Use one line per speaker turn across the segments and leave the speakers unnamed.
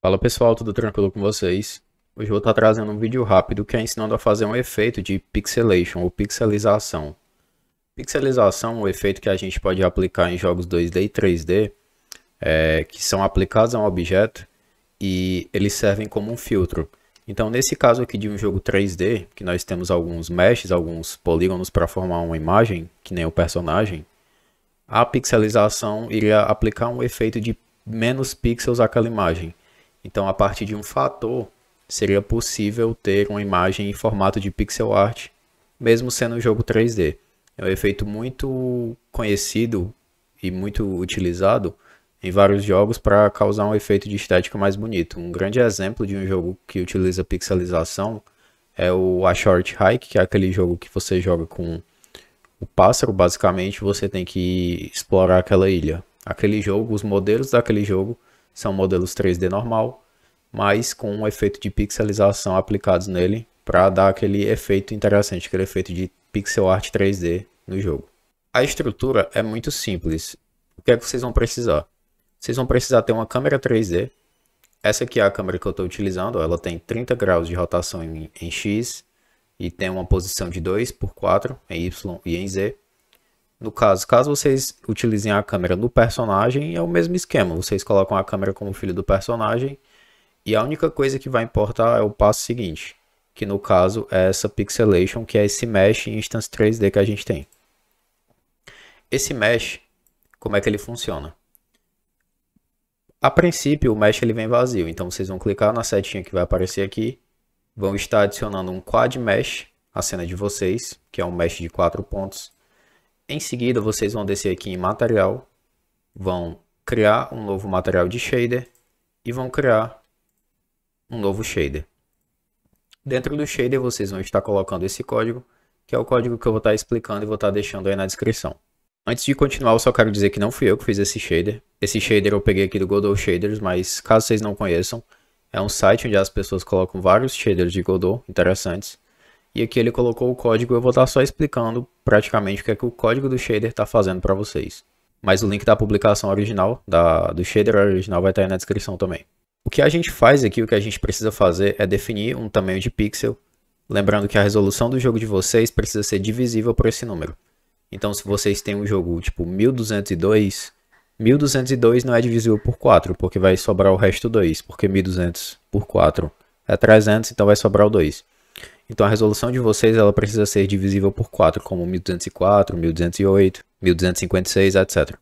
Fala pessoal, tudo tranquilo com vocês? Hoje eu vou estar trazendo um vídeo rápido que é ensinando a fazer um efeito de pixelation ou pixelização. Pixelização é um efeito que a gente pode aplicar em jogos 2D e 3D, que são aplicados a um objeto e eles servem como um filtro. Então nesse caso aqui de um jogo 3D, que nós temos alguns meshes, alguns polígonos para formar uma imagem, que nem o personagem, a pixelização iria aplicar um efeito de menos pixels àquela imagem. Então, a partir de um fator, seria possível ter uma imagem em formato de pixel art, mesmo sendo um jogo 3D. É um efeito muito conhecido e muito utilizado em vários jogos para causar um efeito de estética mais bonito. Um grande exemplo de um jogo que utiliza pixelização é o A Short Hike, que é aquele jogo que você joga com o pássaro. Basicamente, você tem que explorar aquela ilha. Aquele jogo, os modelos daquele jogo são modelos 3D normal, mas com um efeito de pixelização aplicados nele para dar aquele efeito interessante, aquele efeito de pixel art 3D no jogo. A estrutura é muito simples. O que é que vocês vão precisar? Vocês vão precisar ter uma câmera 3D. Essa aqui é a câmera que eu estou utilizando. Ela tem 30 graus de rotação em X e tem uma posição de 2x4 em Y e em Z. No caso vocês utilizem a câmera no personagem, é o mesmo esquema. Vocês colocam a câmera como filho do personagem e a única coisa que vai importar é o passo seguinte, que no caso é essa pixelation, que é esse mesh instance 3D que a gente tem. Esse mesh, como é que ele funciona? A princípio o mesh ele vem vazio, então vocês vão clicar na setinha que vai aparecer aqui, vão estar adicionando um quad mesh à cena de vocês, que é um mesh de 4 pontos. Em seguida, vocês vão descer aqui em material, vão criar um novo material de shader e vão criar um novo shader. Dentro do shader, vocês vão estar colocando esse código, que é o código que eu vou estar explicando e vou estar deixando aí na descrição. Antes de continuar, eu só quero dizer que não fui eu que fiz esse shader. Esse shader eu peguei aqui do Godot Shaders, mas caso vocês não conheçam, é um site onde as pessoas colocam vários shaders de Godot interessantes. E aqui ele colocou o código, eu vou estar só explicando praticamente o que é que o código do shader está fazendo para vocês. Mas o link da publicação original, do shader original, vai estar aí na descrição também. O que a gente faz aqui, o que a gente precisa fazer é definir um tamanho de pixel, lembrando que a resolução do jogo de vocês precisa ser divisível por esse número. Então se vocês têm um jogo tipo 1202, 1202 não é divisível por 4, porque vai sobrar o resto 2, porque 1200 por 4 é 300, então vai sobrar o 2. Então a resolução de vocês ela precisa ser divisível por 4, como 1204, 1208, 1256, etc.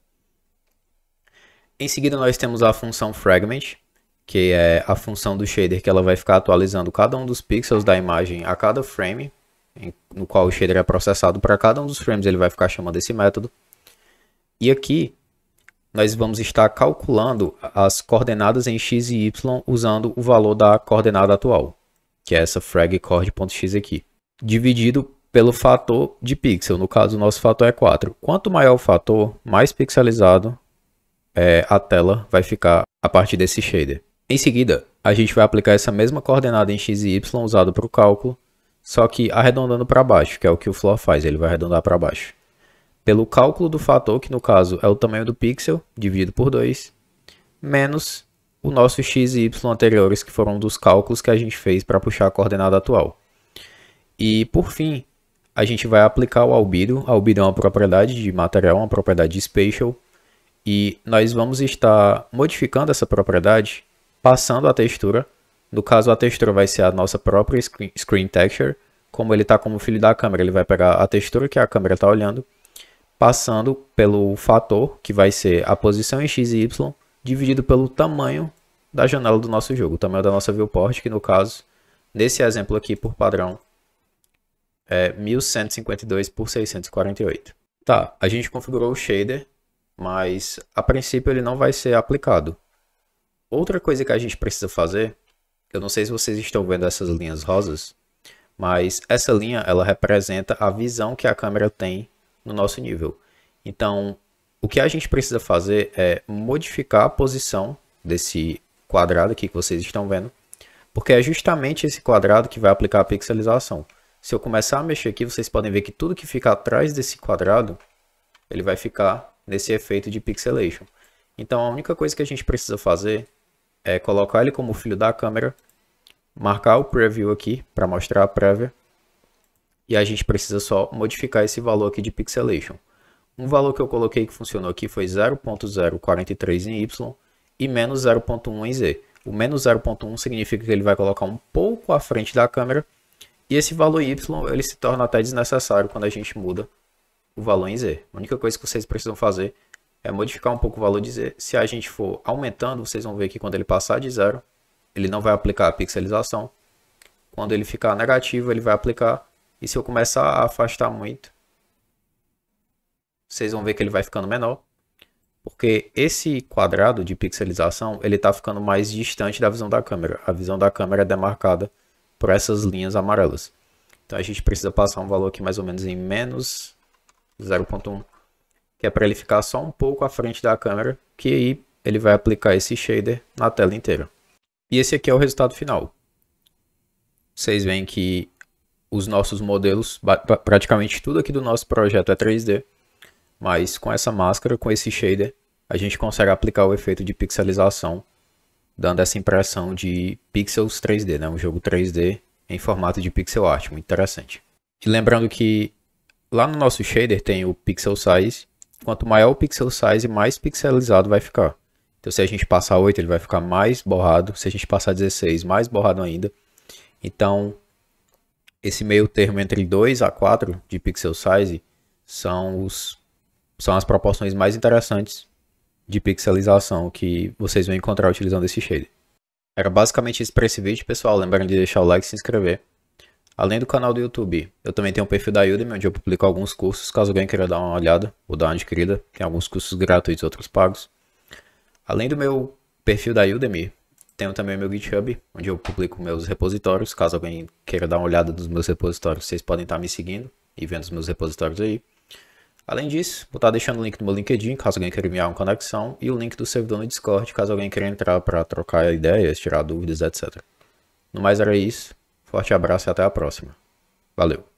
Em seguida nós temos a função fragment, que é a função do shader que ela vai ficar atualizando cada um dos pixels da imagem a cada frame, no qual o shader é processado. Para cada um dos frames ele vai ficar chamando esse método. E aqui nós vamos estar calculando as coordenadas em x e y usando o valor da coordenada atual, que é essa fragcord.x aqui, dividido pelo fator de pixel. No caso, o nosso fator é 4. Quanto maior o fator, mais pixelizado a tela vai ficar a partir desse shader. Em seguida, a gente vai aplicar essa mesma coordenada em x e y usado para o cálculo, só que arredondando para baixo, que é o que o Floor faz, ele vai arredondar para baixo. Pelo cálculo do fator, que no caso é o tamanho do pixel, dividido por 2, menos o nosso x e y anteriores, que foram dos cálculos que a gente fez para puxar a coordenada atual. E por fim, a gente vai aplicar o albedo. A albedo é uma propriedade de material, uma propriedade de spatial, e nós vamos estar modificando essa propriedade passando a textura. No caso, a textura vai ser a nossa própria screen texture. Como ele está como filho da câmera, ele vai pegar a textura que a câmera está olhando, passando pelo fator, que vai ser a posição em x e y, dividido pelo tamanho da janela do nosso jogo, o tamanho da nossa viewport, que no caso, nesse exemplo aqui, por padrão, é 1152 por 648. Tá, a gente configurou o shader, mas a princípio ele não vai ser aplicado. Outra coisa que a gente precisa fazer, eu não sei se vocês estão vendo essas linhas rosas, mas essa linha ela representa a visão que a câmera tem no nosso nível. Então, o que a gente precisa fazer é modificar a posição desse quadrado aqui que vocês estão vendo, porque é justamente esse quadrado que vai aplicar a pixelização. Se eu começar a mexer aqui, vocês podem ver que tudo que fica atrás desse quadrado, ele vai ficar nesse efeito de pixelation. Então a única coisa que a gente precisa fazer é colocar ele como filho da câmera, marcar o preview aqui para mostrar a prévia, e a gente precisa só modificar esse valor aqui de pixelation. Um valor que eu coloquei que funcionou aqui foi 0.043 em Y e menos 0.1 em Z. O menos 0.1 significa que ele vai colocar um pouco à frente da câmera, e esse valor Y ele se torna até desnecessário quando a gente muda o valor em Z. A única coisa que vocês precisam fazer é modificar um pouco o valor de Z. Se a gente for aumentando, vocês vão ver que quando ele passar de 0, ele não vai aplicar a pixelização. Quando ele ficar negativo, ele vai aplicar. E se eu começar a afastar muito, vocês vão ver que ele vai ficando menor. Porque esse quadrado de pixelização, ele está ficando mais distante da visão da câmera. A visão da câmera é demarcada por essas linhas amarelas. Então a gente precisa passar um valor aqui mais ou menos em menos 0.1, que é para ele ficar só um pouco à frente da câmera, que aí ele vai aplicar esse shader na tela inteira. E esse aqui é o resultado final. Vocês veem que os nossos modelos, praticamente tudo aqui do nosso projeto é 3D, mas com essa máscara, com esse shader, a gente consegue aplicar o efeito de pixelização, dando essa impressão de pixels 3D, né? Um jogo 3D em formato de pixel art, muito interessante. E lembrando que lá no nosso shader tem o pixel size. Quanto maior o pixel size, mais pixelizado vai ficar. Então se a gente passar 8, ele vai ficar mais borrado. Se a gente passar 16, mais borrado ainda. Então esse meio termo entre 2 a 4 de pixel size são as proporções mais interessantes de pixelização que vocês vão encontrar utilizando esse shader. Era basicamente isso para esse vídeo, pessoal. Lembrem de deixar o like e se inscrever. Além do canal do YouTube, eu também tenho um perfil da Udemy, onde eu publico alguns cursos, caso alguém queira dar uma olhada ou dar uma adquirida. Tem alguns cursos gratuitos e outros pagos. Além do meu perfil da Udemy, tenho também o meu GitHub, onde eu publico meus repositórios. Caso alguém queira dar uma olhada nos meus repositórios, vocês podem estar me seguindo e vendo os meus repositórios aí. Além disso, vou estar deixando o link do meu LinkedIn, caso alguém queira enviar uma conexão, e o link do servidor no Discord, caso alguém queira entrar para trocar ideias, tirar dúvidas, etc. No mais era isso. Forte abraço e até a próxima. Valeu!